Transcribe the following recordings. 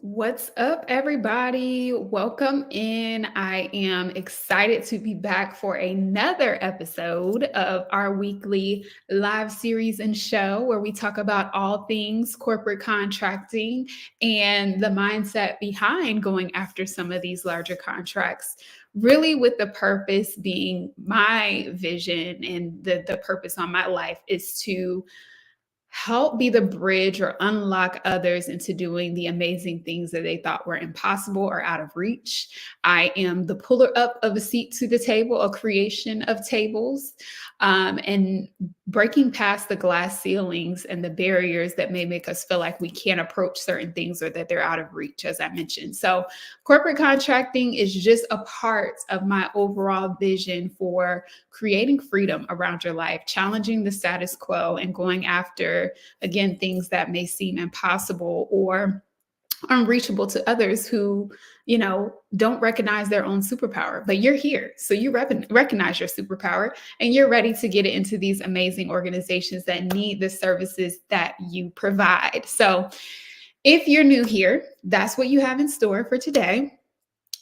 What's up, everybody? Welcome in. I am excited to be back for another episode of our weekly live series and show where we talk about all things corporate contracting and the mindset behind going after some of these larger contracts. Really, with the purpose being my vision and the purpose on my life is to help be the bridge or unlock others into doing the amazing things that they thought were impossible or out of reach. I am the puller up of a seat to the table, a creation of tables, and breaking past the glass ceilings and the barriers that may make us feel like we can't approach certain things or that they're out of reach, as I mentioned. So, corporate contracting is just a part of my overall vision for creating freedom around your life, challenging the status quo, and going after, again, things that may seem impossible or unreachable to others who, don't recognize their own superpower. But you're here. So you recognize your superpower and you're ready to get it into these amazing organizations that need the services that you provide. So if you're new here, that's what you have in store for today.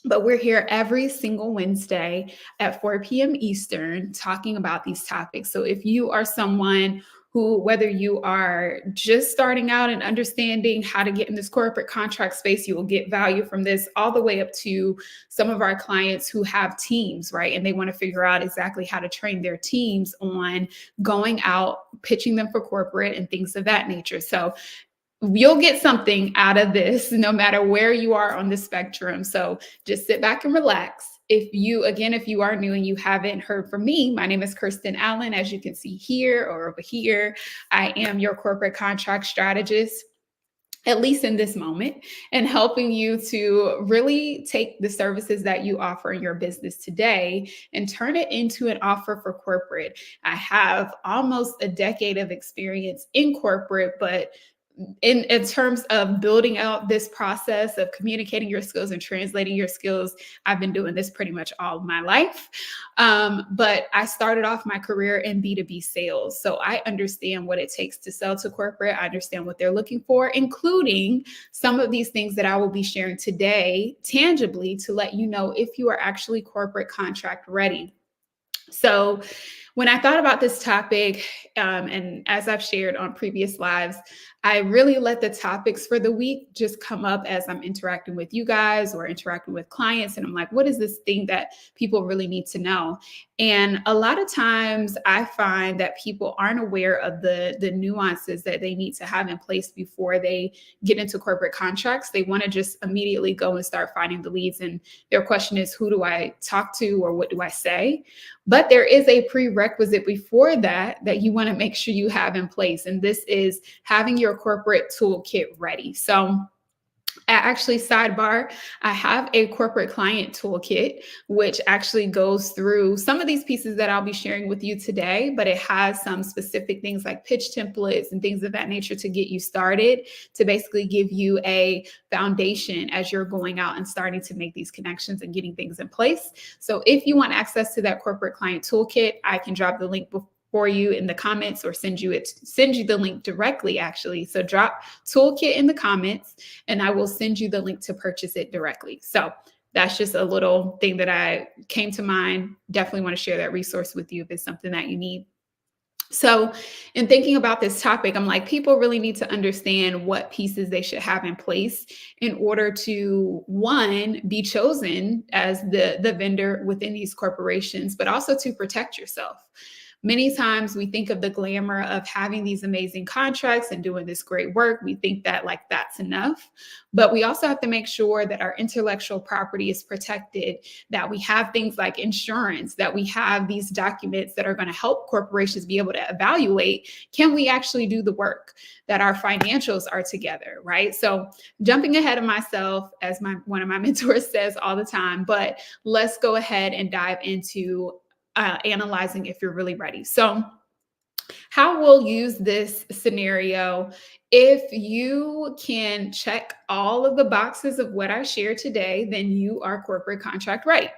But we're here every single Wednesday at 4 p.m. Eastern talking about these topics. So if you are someone who, whether you are just starting out and understanding how to get in this corporate contract space, you will get value from this, all the way up to some of our clients who have teams, right? And they want to figure out exactly how to train their teams on going out, pitching them for corporate and things of that nature. So you'll get something out of this no matter where you are on the spectrum. So just sit back and relax. If you are new and you haven't heard from me, my name is Kirsten Allen. As you can see here or over here, I am your corporate contract strategist, at least in this moment, and helping you to really take the services that you offer in your business today and turn it into an offer for corporate. I have almost a decade of experience in corporate, but in terms of building out this process of communicating your skills and translating your skills, I've been doing this pretty much all of my life. But I started off my career in B2B sales. So I understand what it takes to sell to corporate. I understand what they're looking for, including some of these things that I will be sharing today tangibly to let you know if you are actually corporate contract ready. So, when I thought about this topic, and as I've shared on previous lives, I really let the topics for the week just come up as I'm interacting with you guys or interacting with clients. And I'm like, what is this thing that people really need to know? And a lot of times I find that people aren't aware of the nuances that they need to have in place before they get into corporate contracts. They want to just immediately go and start finding the leads. And their question is, who do I talk to or what do I say? But there is a prerequisite before that you want to make sure you have in place. And this is having your corporate toolkit ready. So actually, sidebar, I have a corporate client toolkit, which actually goes through some of these pieces that I'll be sharing with you today, but it has some specific things like pitch templates and things of that nature to get you started, to basically give you a foundation as you're going out and starting to make these connections and getting things in place. So if you want access to that corporate client toolkit, I can drop the link for you in the comments or send you the link directly, actually. So drop toolkit in the comments and I will send you the link to purchase it directly. So that's just a little thing that I came to mind. Definitely want to share that resource with you if it's something that you need. So, in thinking about this topic, I'm like, people really need to understand what pieces they should have in place in order to, one, be chosen as the vendor within these corporations, but also to protect yourself. Many times we think of the glamour of having these amazing contracts and doing this great work. We think that like that's enough, but we also have to make sure that our intellectual property is protected, that we have things like insurance, that we have these documents that are going to help corporations be able to evaluate, can we actually do the work, that our financials are together, right? So jumping ahead of myself, as one of my mentors says all the time, but let's go ahead and dive into analyzing if you're really ready. So how we'll use this scenario If you can check all of the boxes of what I shared today, then you are corporate contract ready.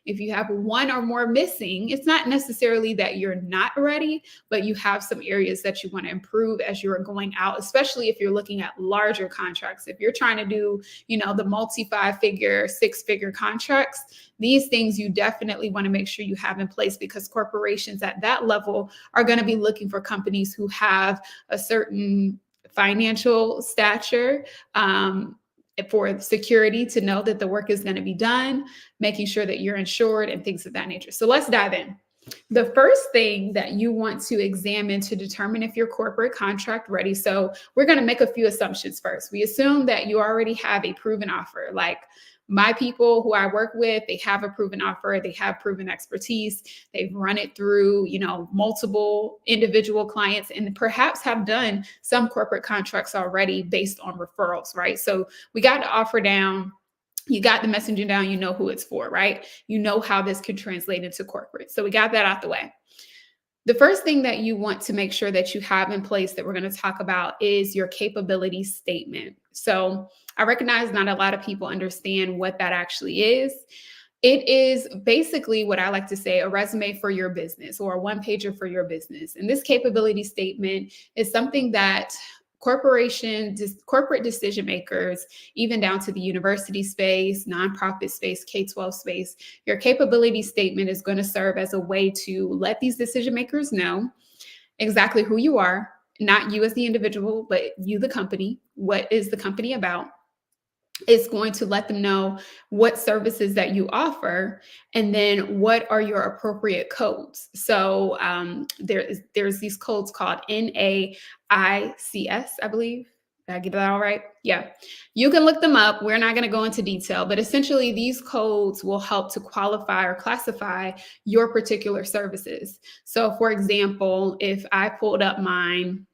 If you have one or more missing, it's not necessarily that you're not ready, but you have some areas that you want to improve as you're going out, especially if you're looking at larger contracts. If you're trying to do, the multi 5-figure, 6-figure contracts, these things you definitely want to make sure you have in place, because corporations at that level are going to be looking for companies who have a certain financial stature, for security, to know that the work is going to be done, making sure that you're insured and things of that nature. So let's dive in. The first thing that you want to examine to determine if you're corporate contract ready. So we're going to make a few assumptions first. We assume that you already have a proven offer. Like my people who I work with, they have a proven offer, they have proven expertise, they've run it through, multiple individual clients, and perhaps have done some corporate contracts already based on referrals, right? So we got the offer down. You got the messaging down, you know who it's for, right? You know how this could translate into corporate. So we got that out the way. The first thing that you want to make sure that you have in place that we're going to talk about is your capability statement. So I recognize not a lot of people understand what that actually is. It is basically what I like to say, a resume for your business, or a one-pager for your business. And this capability statement is something that corporate decision makers, even down to the university space, nonprofit space, K-12 space, your capability statement is going to serve as a way to let these decision makers know exactly who you are, not you as the individual, but you, the company. What is the company about? It's going to let them know what services that you offer, and then what are your appropriate codes. So there's these codes called NAICS, I believe. Did I get that all right? Yeah. You can look them up. We're not going to go into detail, but essentially these codes will help to qualify or classify your particular services. So for example, if I pulled up mine,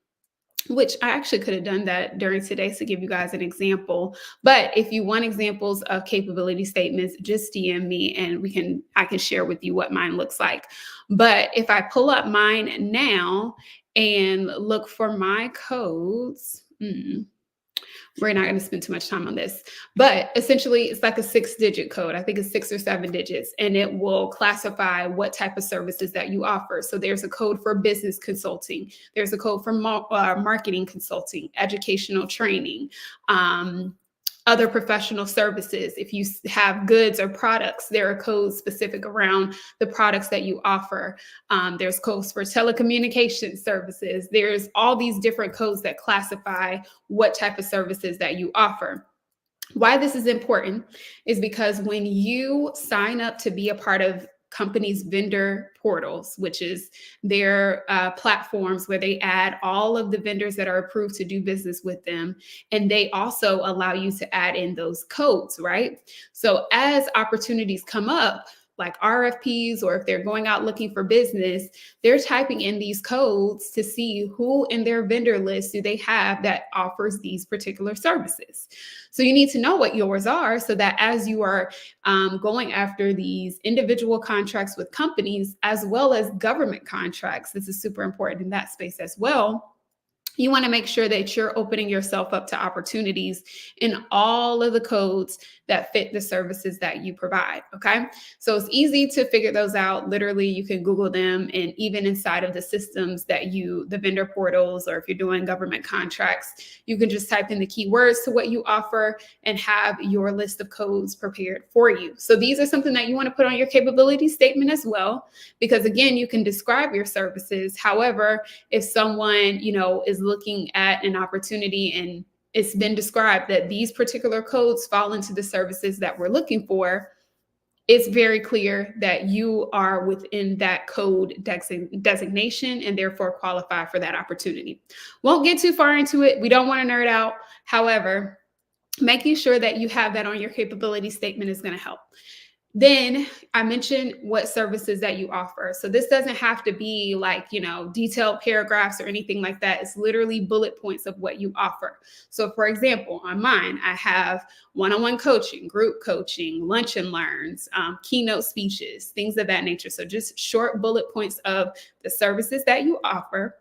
which I actually could have done that during today to give you guys an example. But if you want examples of capability statements, just DM me and I can share with you what mine looks like. But if I pull up mine now and look for my codes, we're not going to spend too much time on this, but essentially it's like a 6-digit code. I think it's 6 or 7 digits, and it will classify what type of services that you offer. So there's a code for business consulting. There's a code for marketing consulting, educational training, other professional services. If you have goods or products, there are codes specific around the products that you offer. There's codes for telecommunication services. There's all these different codes that classify what type of services that you offer. Why this is important is because when you sign up to be a part of companies' vendor portals, which is their platforms where they add all of the vendors that are approved to do business with them. And they also allow you to add in those codes, right? So as opportunities come up, like RFPs, or if they're going out looking for business, they're typing in these codes to see who in their vendor list do they have that offers these particular services. So you need to know what yours are, so that as you are going after these individual contracts with companies, as well as government contracts, this is super important in that space as well. You want to make sure that you're opening yourself up to opportunities in all of the codes that fit the services that you provide. Okay. So it's easy to figure those out. Literally, you can Google them, and even inside of the systems that the vendor portals, or if you're doing government contracts, you can just type in the keywords to what you offer and have your list of codes prepared for you. So these are something that you want to put on your capability statement as well, because again, you can describe your services. However, if someone, is looking at an opportunity and it's been described that these particular codes fall into the services that we're looking for, it's very clear that you are within that code designation and therefore qualify for that opportunity. Won't get too far into it. We don't want to nerd out. However, making sure that you have that on your capability statement is going to help. Then I mentioned what services that you offer. So this doesn't have to be like, detailed paragraphs or anything like that. It's literally bullet points of what you offer. So for example, on mine, I have one-on-one coaching, group coaching, lunch and learns, keynote speeches, things of that nature. So just short bullet points of the services that you offer.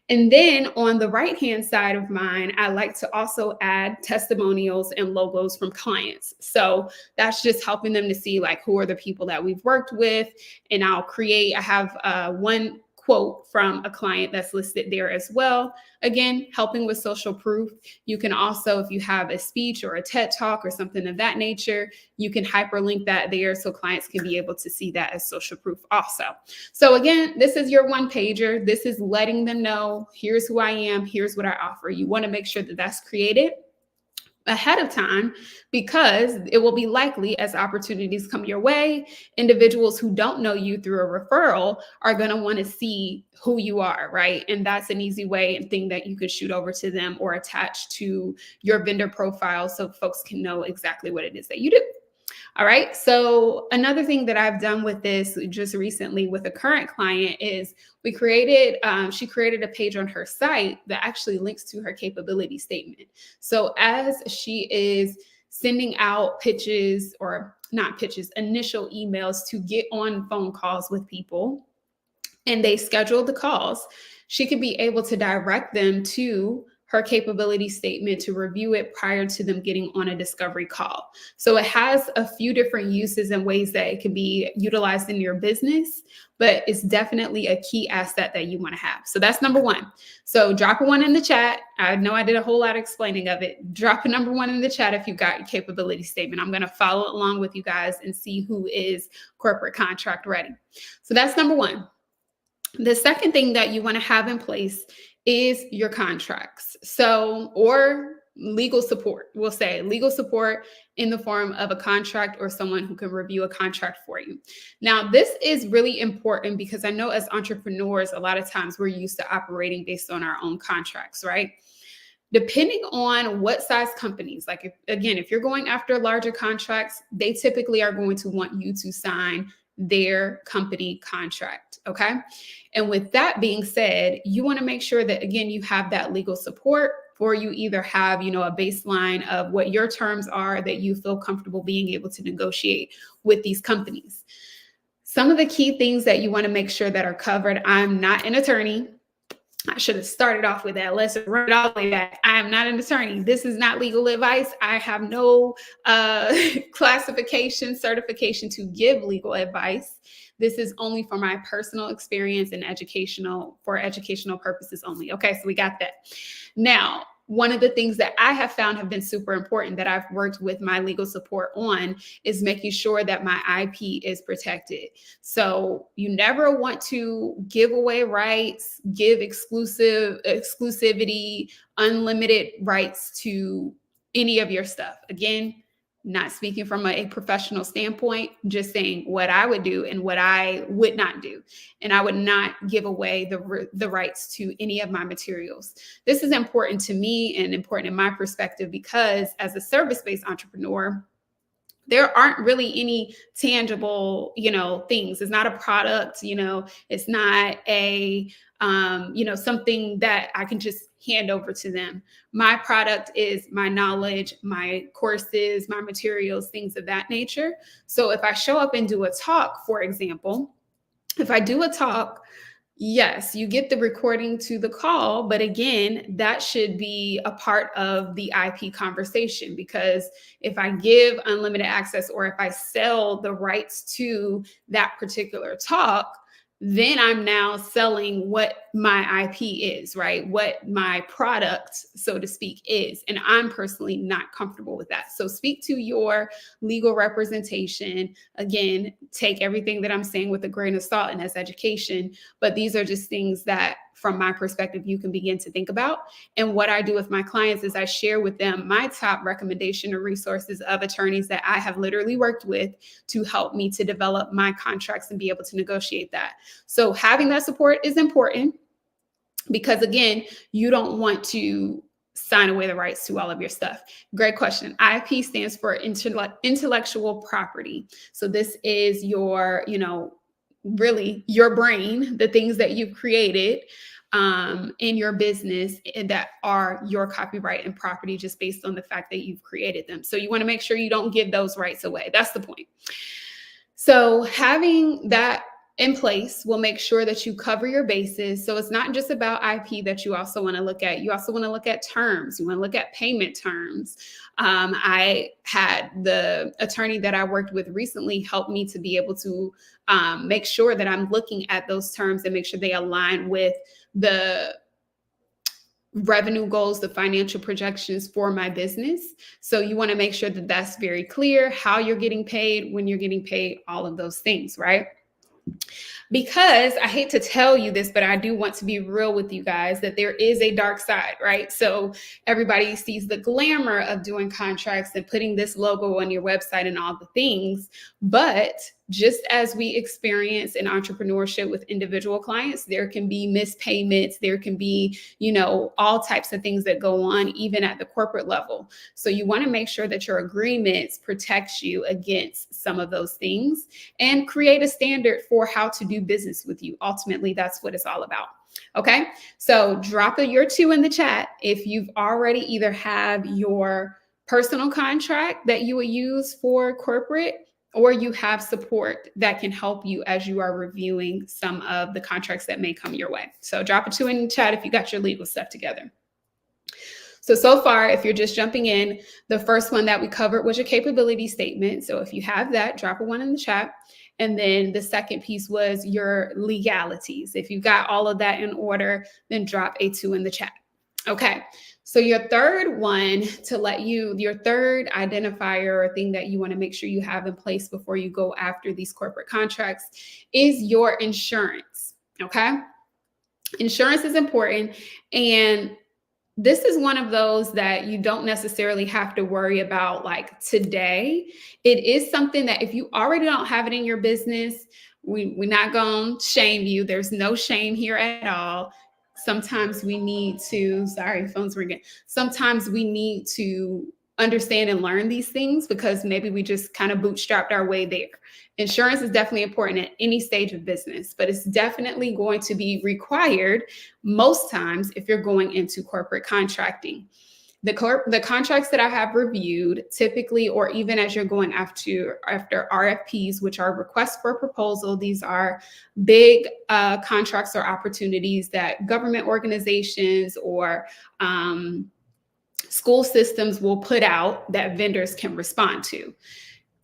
And then on the right-hand side of mine, I like to also add testimonials and logos from clients. So that's just helping them to see like who are the people that we've worked with. And I have one quote from a client that's listed there as well. Again, helping with social proof. You can also, if you have a speech or a TED talk or something of that nature, you can hyperlink that there so clients can be able to see that as social proof also. So again, this is your one pager. This is letting them know, here's who I am, here's what I offer. You want to make sure that that's created ahead of time, because it will be likely as opportunities come your way, individuals who don't know you through a referral are going to want to see who you are, right? And that's an easy way and thing that you could shoot over to them or attach to your vendor profile so folks can know exactly what it is that you do. All right. So another thing that I've done with this just recently with a current client is she created a page on her site that actually links to her capability statement. So as she is sending out pitches, or not pitches, initial emails to get on phone calls with people, and they schedule the calls, she could be able to direct them to her capability statement to review it prior to them getting on a discovery call. So it has a few different uses and ways that it can be utilized in your business, but it's definitely a key asset that you want to have. So that's number one. So drop a one in the chat. I know I did a whole lot of explaining of it. Drop a number one in the chat if you got your capability statement. I'm going to follow along with you guys and see who is corporate contract ready. So that's number one. The second thing that you want to have in place is your contracts. So, or legal support. We'll say legal support in the form of a contract or someone who can review a contract for you. Now, this is really important because I know as entrepreneurs, a lot of times we're used to operating based on our own contracts, right? Depending on what size companies, like if you're going after larger contracts, they typically are going to want you to sign their company contract. Okay. And with that being said, you want to make sure that, again, you have that legal support, or you either have, a baseline of what your terms are that you feel comfortable being able to negotiate with these companies. Some of the key things that you want to make sure that are covered. I'm not an attorney. I should have started off with that. Let's run it all the way back. I am not an attorney. This is not legal advice. I have no classification, certification to give legal advice. This is only for my personal experience and for educational purposes only. Okay, so we got that. Now, one of the things that I have found have been super important that I've worked with my legal support on is making sure that my IP is protected. So you never want to give away rights, give exclusivity, unlimited rights to any of your stuff. Again, not speaking from a professional standpoint, just saying what I would do and what I would not do. And I would not give away the rights to any of my materials. This is important to me and important in my perspective because as a service-based entrepreneur, there aren't really any tangible, things. It's not a product, it's not a, something that I can just hand over to them. My product is my knowledge, my courses, my materials, things of that nature. So if I show up and do a talk, for example, if I do a talk, yes, you get the recording to the call, but again, that should be a part of the IP conversation, because if I give unlimited access or if I sell the rights to that particular talk, then I'm now selling what my IP is, right? What my product, so to speak, is. And I'm personally not comfortable with that. So speak to your legal representation. Again, take everything that I'm saying with a grain of salt and as education. But these are just things that, from my perspective, you can begin to think about. And what I do with my clients is I share with them my top recommendation or resources of attorneys that I have literally worked with to help me to develop my contracts and be able to negotiate that. So having that support is important because, again, you don't want to sign away the rights to all of your stuff. Great question. IP stands for intellectual property. So this is your, really your brain, the things that you've created in your business that are your copyright and property just based on the fact that you've created them. So you want to make sure you don't give those rights away. That's the point. So having that in place will make sure that you cover your bases. So it's not just about IP that you also want to look at. You also want to look at terms. You want to look at payment terms. I had the attorney that I worked with recently help me to be able to make sure that I'm looking at those terms and make sure they align with the revenue goals, the financial projections for my business. So you want to make sure that that's very clear, how you're getting paid, when you're getting paid, all of those things, right? Because I hate to tell you this, but I do want to be real with you guys that there is a dark side, right? So everybody sees the glamour of doing contracts and putting this logo on your website and all the things. But just as we experience in entrepreneurship with individual clients, there can be mispayments, there can be, all types of things that go on, even at the corporate level. So you want to make sure that your agreements protect you against some of those things and create a standard for how to do business with you. Ultimately, that's what it's all about. Okay, so drop your 2 in the chat if you've already either have your personal contract that you would use for corporate, or you have support that can help you as you are reviewing some of the contracts that may come your way. So drop a 2 in the chat if you got your legal stuff together. So far, if you're just jumping in, the first one that we covered was your capability statement. So if you have that, drop a 1 in the chat. And then the second piece was your legalities. If you got all of that in order, then drop a 2 in the chat. Okay, so your third one your third identifier or thing that you want to make sure you have in place before you go after these corporate contracts is your insurance. Okay, insurance is important. And this is one of those that you don't necessarily have to worry about like today. It is something that if you already don't have it in your business, we're not going to shame you. There's no shame here at all. Sometimes we need to, sorry, phone's ringing. Sometimes we need to understand and learn these things because maybe we just kind of bootstrapped our way there. Insurance is definitely important at any stage of business, but it's definitely going to be required most times if you're going into corporate contracting. The contracts that I have reviewed typically, or even as you're going after RFPs, which are requests for proposal, these are big contracts or opportunities that government organizations or school systems will put out that vendors can respond to.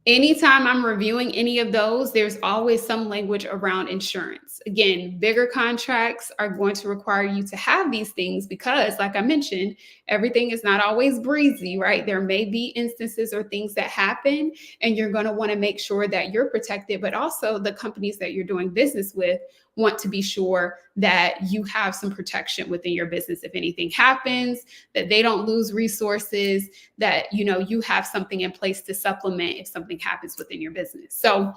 Anytime I'm reviewing any of those, there's always some language around insurance. Again, bigger contracts are going to require you to have these things because, like I mentioned, everything is not always breezy, right? There may be instances or things that happen, and you're going to want to make sure that you're protected, but also the companies that you're doing business with want to be sure that you have some protection within your business if anything happens, that they don't lose resources, that you have something in place to supplement if something happens within your business. So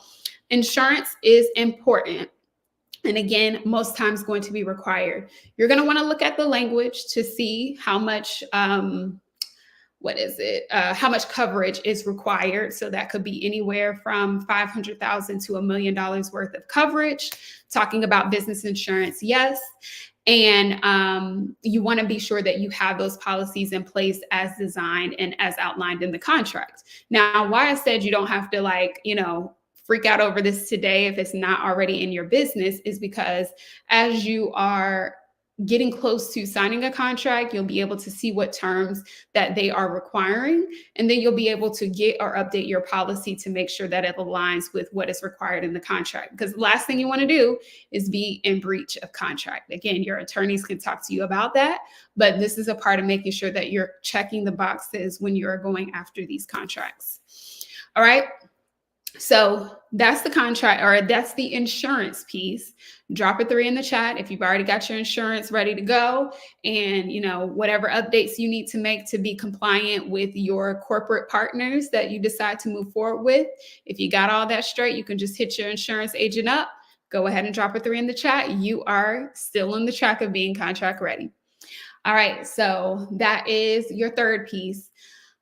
insurance is important. And again, most times going to be required. You're going to want to look at the language to see how much how much coverage is required. So that could be anywhere from $500,000 to $1 million worth of coverage. Talking about business insurance, yes. And you want to be sure that you have those policies in place as designed and as outlined in the contract. Now, why I said you don't have to freak out over this today if it's not already in your business is because as you are getting close to signing a contract, you'll be able to see what terms that they are requiring, and then you'll be able to get or update your policy to make sure that it aligns with what is required in the contract. Because the last thing you want to do is be in breach of contract. Again, your attorneys can talk to you about that, but this is a part of making sure that you're checking the boxes when you're going after these contracts. All right. So that's the contract, or that's the insurance piece. Drop a 3 in the chat if you've already got your insurance ready to go, and whatever updates you need to make to be compliant with your corporate partners that you decide to move forward with. If you got all that straight, you can just hit your insurance agent up. Go ahead and drop a 3 in the chat. You are still on the track of being contract ready. All right, so that is your third piece.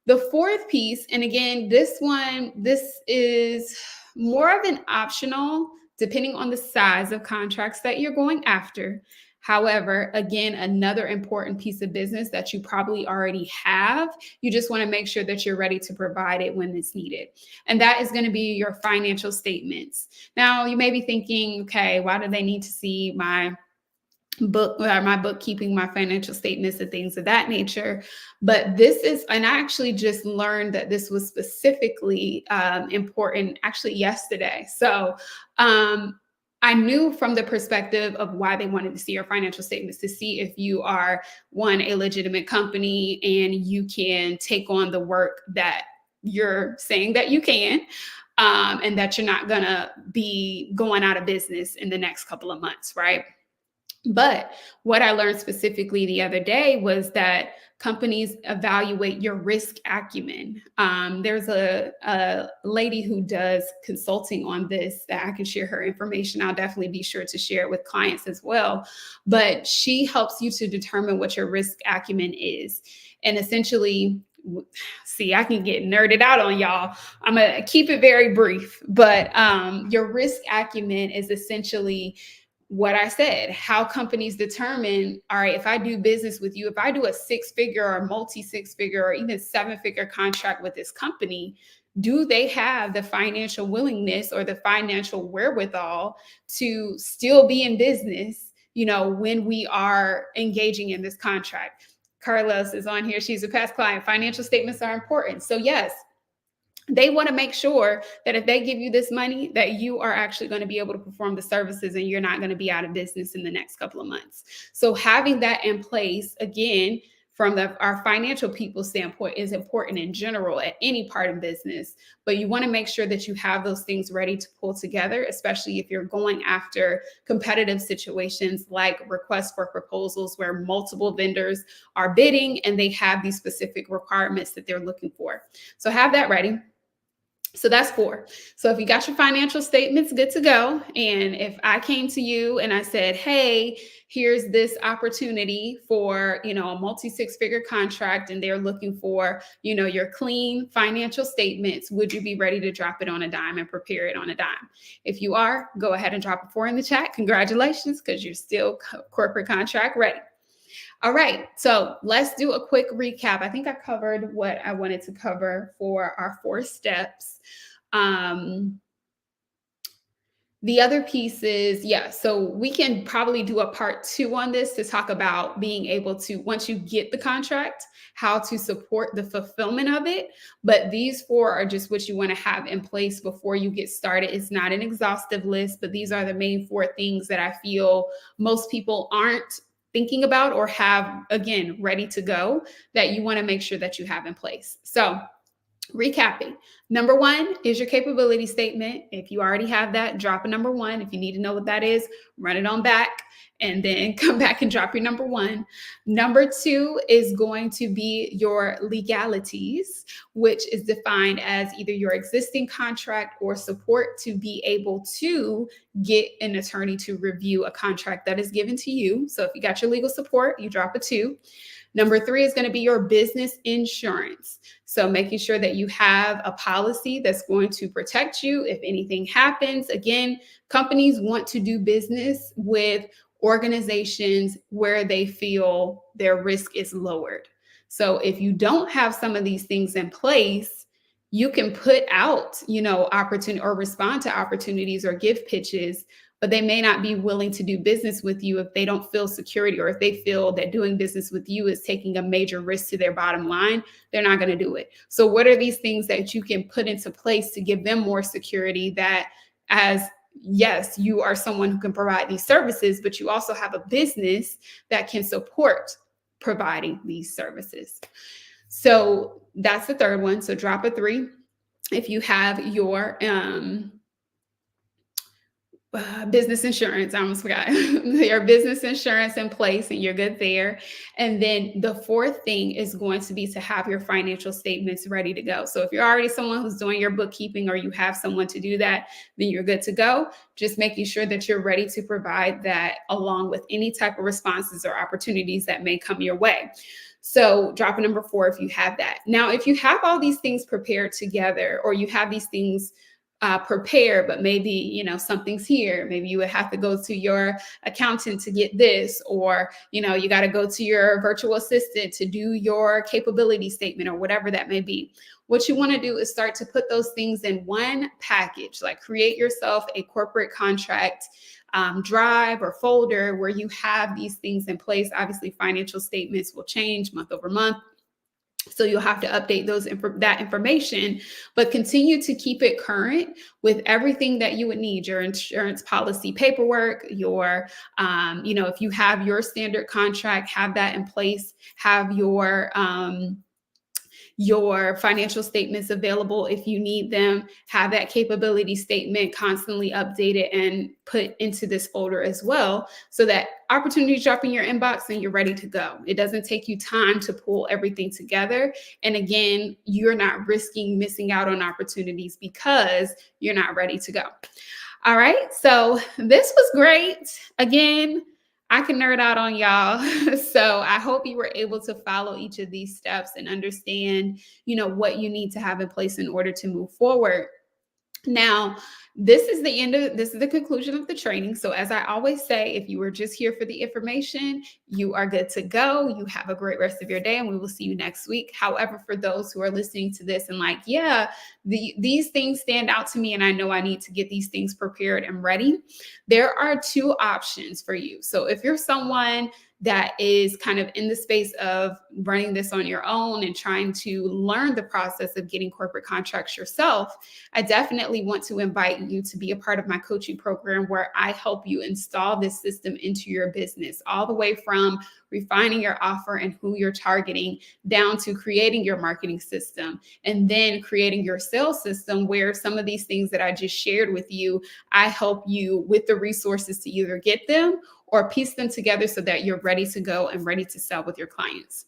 The fourth piece, and again, this is more of an optional, depending on the size of contracts that you're going after. However, again, another important piece of business that you probably already have, you just want to make sure that you're ready to provide it when it's needed. And that is going to be your financial statements. Now, you may be thinking, okay, why do they need to see my my bookkeeping, my financial statements, and things of that nature? But this is, and I actually just learned that this was specifically important actually yesterday. So I knew from the perspective of why they wanted to see your financial statements, to see if you are, one, a legitimate company and you can take on the work that you're saying that you can, and that you're not going to be going out of business in the next couple of months, right? But what I learned specifically the other day was that companies evaluate your risk acumen. There's a lady who does consulting on this that I can share her information. I'll definitely be sure to share it with clients as well. But she helps you to determine what your risk acumen is. And essentially, see, I can get nerded out on y'all. I'm going to keep it very brief. But your risk acumen is essentially what I said, how companies determine, all right, if I do business with you, if I do a 6-figure or multi-6-figure or even 7-figure contract with this company, do they have the financial willingness or the financial wherewithal to still be in business, when we are engaging in this contract? Carlos is on here. She's a past client. Financial statements are important. So yes, they want to make sure that if they give you this money, that you are actually going to be able to perform the services and you're not going to be out of business in the next couple of months. So having that in place, again, from our financial people standpoint, is important in general at any part of business. But you want to make sure that you have those things ready to pull together, especially if you're going after competitive situations like requests for proposals where multiple vendors are bidding and they have these specific requirements that they're looking for. So have that ready. So that's 4. So if you got your financial statements good to go, and if I came to you and I said, hey, here's this opportunity for, a multi-6-figure contract, and they're looking for, your clean financial statements, would you be ready to drop it on a dime and prepare it on a dime? If you are, go ahead and drop a 4 in the chat. Congratulations, because you're still corporate contract ready. All right, so let's do a quick recap. I think I covered what I wanted to cover for our 4 steps. The other piece is, so we can probably do a part 2 on this to talk about being able to, once you get the contract, how to support the fulfillment of it. But these 4 are just what you want to have in place before you get started. It's not an exhaustive list, but these are the main 4 things that I feel most people aren't thinking about or have, again, ready to go, that you want to make sure that you have in place. So recapping, number 1 is your capability statement. If you already have that, drop a number 1. If you need to know what that is, run it on back and then come back and drop your number 1. Number 2 is going to be your legalities, which is defined as either your existing contract or support to be able to get an attorney to review a contract that is given to you. So if you got your legal support, you drop a 2. Number 3 is going to be your business insurance. So making sure that you have a policy that's going to protect you if anything happens. Again, companies want to do business with organizations where they feel their risk is lowered. So if you don't have some of these things in place, you can put out, opportunity or respond to opportunities or give pitches, but they may not be willing to do business with you if they don't feel security, or if they feel that doing business with you is taking a major risk to their bottom line. They're not going to do it. So what are these things that you can put into place to give them more security, that yes, you are someone who can provide these services, but you also have a business that can support providing these services. So that's the 3rd one. So drop a 3. If you have your business insurance, I almost forgot, your business insurance in place and you're good there. And then the 4th thing is going to be to have your financial statements ready to go. So if you're already someone who's doing your bookkeeping, or you have someone to do that, then you're good to go. Just making sure that you're ready to provide that along with any type of responses or opportunities that may come your way. So drop a number 4 if you have that. Now, if you have all these things prepared together, or you have these things prepare, but maybe, something's here. Maybe you would have to go to your accountant to get this, or, you got to go to your virtual assistant to do your capability statement or whatever that may be. What you want to do is start to put those things in one package, like create yourself a corporate contract drive or folder where you have these things in place. Obviously, financial statements will change month over month, so you'll have to update that information, but continue to keep it current with everything that you would need: your insurance policy paperwork, if you have your standard contract, have that in place, have your financial statements available if you need them, have that capability statement constantly updated and put into this folder as well, so that opportunities drop in your inbox and you're ready to go. It doesn't take you time to pull everything together. And again, you're not risking missing out on opportunities because you're not ready to go. All right, so this was great. Again, I can nerd out on y'all. So I hope you were able to follow each of these steps and understand, what you need to have in place in order to move forward. Now, this is the conclusion of the training. So as I always say, if you were just here for the information, you are good to go. You have a great rest of your day and we will see you next week. However, for those who are listening to this and like, yeah, these things stand out to me and I know I need to get these things prepared and ready, there are two options for you. So if you're someone that is kind of in the space of running this on your own and trying to learn the process of getting corporate contracts yourself, I definitely want to invite you to be a part of my coaching program where I help you install this system into your business, all the way from refining your offer and who you're targeting down to creating your marketing system and then creating your sales system, where some of these things that I just shared with you, I help you with the resources to either get them or piece them together so that you're ready to go and ready to sell with your clients.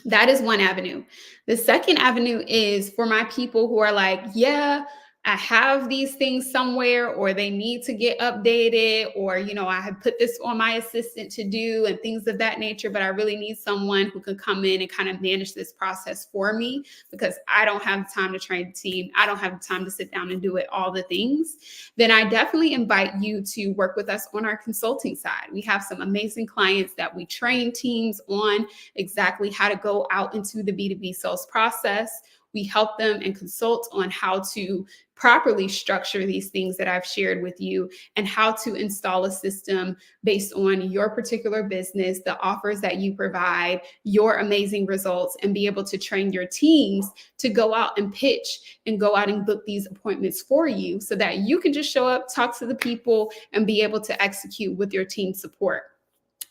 That is one avenue. The second avenue is for my people who are like, yeah, I have these things somewhere, or they need to get updated, or, I have put this on my assistant to do and things of that nature, but I really need someone who can come in and kind of manage this process for me because I don't have the time to train the team. I don't have the time to sit down and do it, all the things. Then I definitely invite you to work with us on our consulting side. We have some amazing clients that we train teams on exactly how to go out into the B2B sales process. We help them and consult on how to properly structure these things that I've shared with you and how to install a system based on your particular business, the offers that you provide, your amazing results, and be able to train your teams to go out and pitch and go out and book these appointments for you so that you can just show up, talk to the people, and be able to execute with your team support.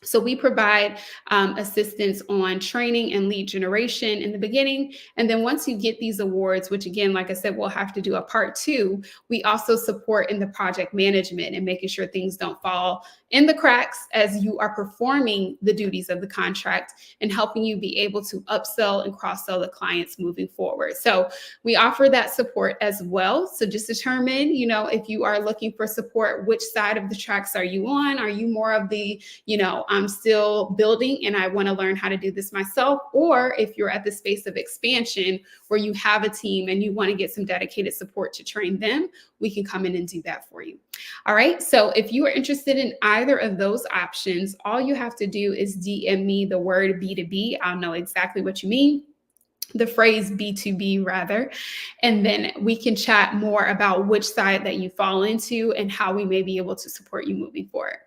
So we provide assistance on training and lead generation in the beginning. And then once you get these awards, which again, like I said, we'll have to do a part 2, we also support in the project management and making sure things don't fall in the cracks as you are performing the duties of the contract and helping you be able to upsell and cross-sell the clients moving forward. So we offer that support as well. So just determine, if you are looking for support, which side of the tracks are you on? Are you more of the, I'm still building and I want to learn how to do this myself? Or if you're at the space of expansion where you have a team and you want to get some dedicated support to train them, we can come in and do that for you. All right. So if you are interested in either of those options, all you have to do is DM me the word B2B. I'll know exactly what you mean. The phrase B2B rather, and then we can chat more about which side that you fall into and how we may be able to support you moving forward.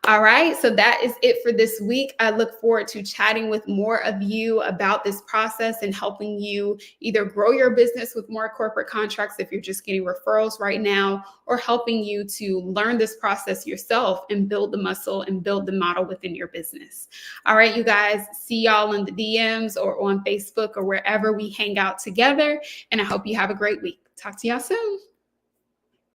All right, so that is it for this week. I look forward to chatting with more of you about this process and helping you either grow your business with more corporate contracts if you're just getting referrals right now, or helping you to learn this process yourself and build the muscle and build the model within your business. All right, you guys, see y'all in the DMs or on Facebook or wherever we hang out together. And I hope you have a great week. Talk to y'all soon.